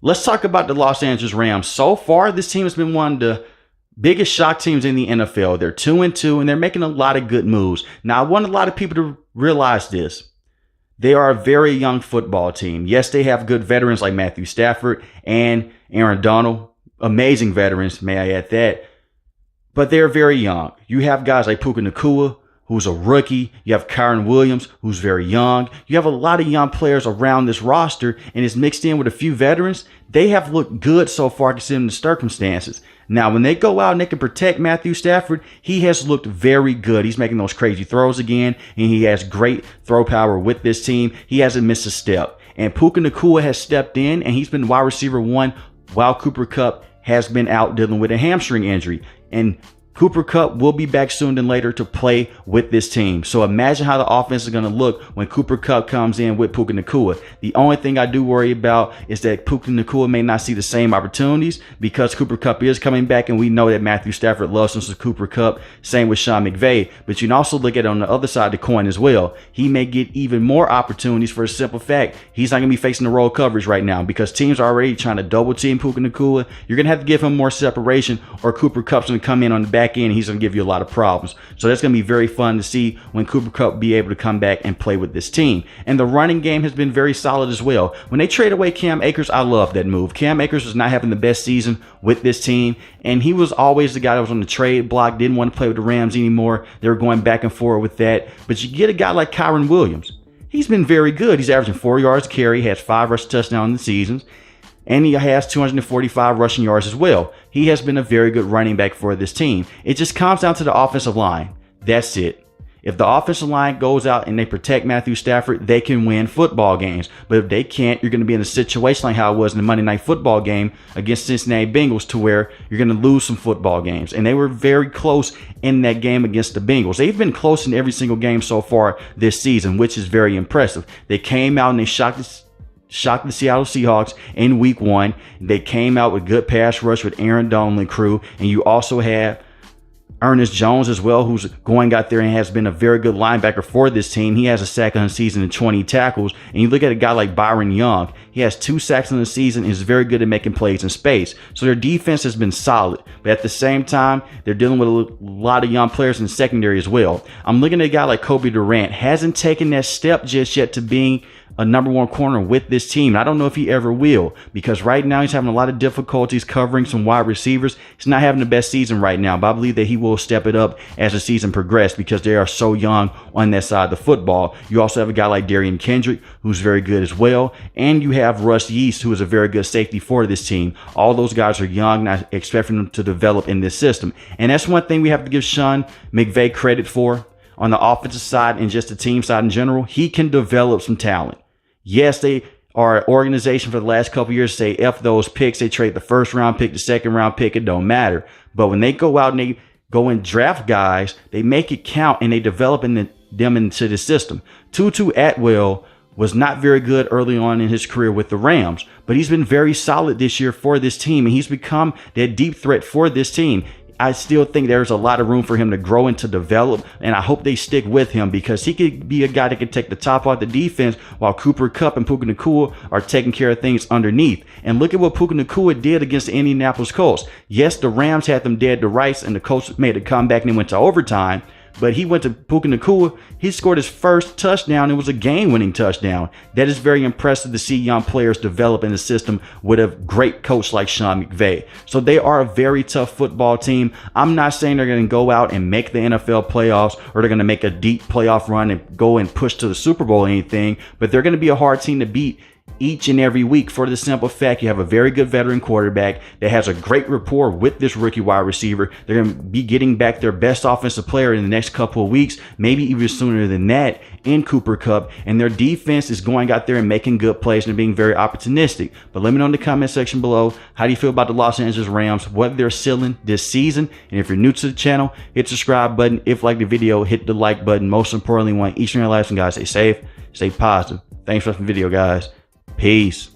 let's talk about the Los Angeles Rams. So far, this team has been one of the biggest shock teams in the NFL. They're 2-2, and they're making a lot of good moves. Now, I want a lot of people to realize this. They are a very young football team. Yes, they have good veterans like Matthew Stafford and Aaron Donald. Amazing veterans, may I add that. But they're very young. You have guys like Puka Nacua, who's a rookie. You have Kyron Williams, who's very young. You have a lot of young players around this roster, and it's mixed in with a few veterans. They have looked good so far considering the circumstances. Now, when they go out and they can protect Matthew Stafford, he has looked very good. He's making those crazy throws again, and he has great throw power with this team. He hasn't missed a step. And Puka Nacua has stepped in, and he's been wide receiver 1 while Cooper Kupp has been out dealing with a hamstring injury. And Cooper Kupp will be back sooner than later to play with this team. So imagine how the offense is going to look when Cooper Kupp comes in with Puka Nacua. The only thing I do worry about is that Puka Nacua may not see the same opportunities because Cooper Kupp is coming back, and we know that Matthew Stafford loves him some Cooper Kupp. Same with Sean McVay. But you can also look at it on the other side of the coin as well. He may get even more opportunities for a simple fact. He's not going to be facing the roll coverage right now because teams are already trying to double team Puka Nacua. You're going to have to give him more separation, or Cooper Kupp's going to come in on the back end, and he's going to give you a lot of problems. So that's going to be very fun to see when Cooper Kupp be able to come back and play with this team. And the running game has been very solid as well. When they trade away Cam Akers, I love that move. Cam Akers was not having the best season with this team, and he was always the guy that was on the trade block, didn't want to play with the Rams anymore. They were going back and forth with that. But you get a guy like Kyron Williams. He's been very good. He's averaging 4 yards a carry, has 5 rush touchdowns in the seasons, and he has 245 rushing yards as well. He has been a very good running back for this team. It just comes down to the offensive line. That's it. If the offensive line goes out and they protect Matthew Stafford, they can win football games. But if they can't, you're going to be in a situation like how it was in the Monday Night Football game against Cincinnati Bengals, to where you're going to lose some football games. And they were very close in that game against the Bengals. They've been close in every single game so far this season, which is very impressive. They came out and they shocked the Seattle Seahawks in week 1. They came out with good pass rush with Aaron Donald and crew. And you also have Ernest Jones as well, who's going out there and has been a very good linebacker for this team. He has a sack on the season and 20 tackles. And you look at a guy like Byron Young, he has 2 sacks in the season and is very good at making plays in space. So their defense has been solid. But at the same time, they're dealing with a lot of young players in the secondary as well. I'm looking at a guy like Kobe Durant. Hasn't taken that step just yet to being a number 1 corner with this team. I don't know if he ever will, because right now he's having a lot of difficulties covering some wide receivers. He's not having the best season right now, but I believe that he will step it up as the season progresses because they are so young on that side of the football. You also have a guy like Darian Kendrick, who's very good as well. And you have Russ Yeast, who is a very good safety for this team. All those guys are young, not expecting them to develop in this system. And that's one thing we have to give Sean McVay credit for on the offensive side and just the team side in general. He can develop some talent. Yes, they are an organization for the last couple of years say F those picks. They trade the first round pick, the second round pick. It don't matter. But when they go out and they go and draft guys, they make it count and they develop them into the system. Tutu Atwell was not very good early on in his career with the Rams, but he's been very solid this year for this team, and he's become that deep threat for this team. I still think there's a lot of room for him to grow and to develop, and I hope they stick with him because he could be a guy that can take the top off the defense while Cooper Kupp and Puka Nacua are taking care of things underneath. And look at what Puka Nacua did against the Indianapolis Colts. Yes, the Rams had them dead to rights, and the Colts made a comeback and they went to overtime. But he went to Puka Nacua. He scored his first touchdown. It was a game-winning touchdown. That is very impressive to see young players develop in the system with a great coach like Sean McVay. So they are a very tough football team. I'm not saying they're going to go out and make the NFL playoffs or they're going to make a deep playoff run and go and push to the Super Bowl or anything, but they're going to be a hard team to beat each and every week for the simple fact you have a very good veteran quarterback that has a great rapport with this rookie wide receiver. They're going to be getting back their best offensive player in the next couple of weeks, maybe even sooner than that, in Cooper Kupp. And their defense is going out there and making good plays and being very opportunistic. But let me know in the comment section below, how do you feel about the Los Angeles Rams, what they're selling this season? And if you're new to the channel, hit the subscribe button. If you like the video, hit the like button. Most importantly, want each and every last one, guys, stay safe, stay positive. Thanks for watching the video, guys. Peace.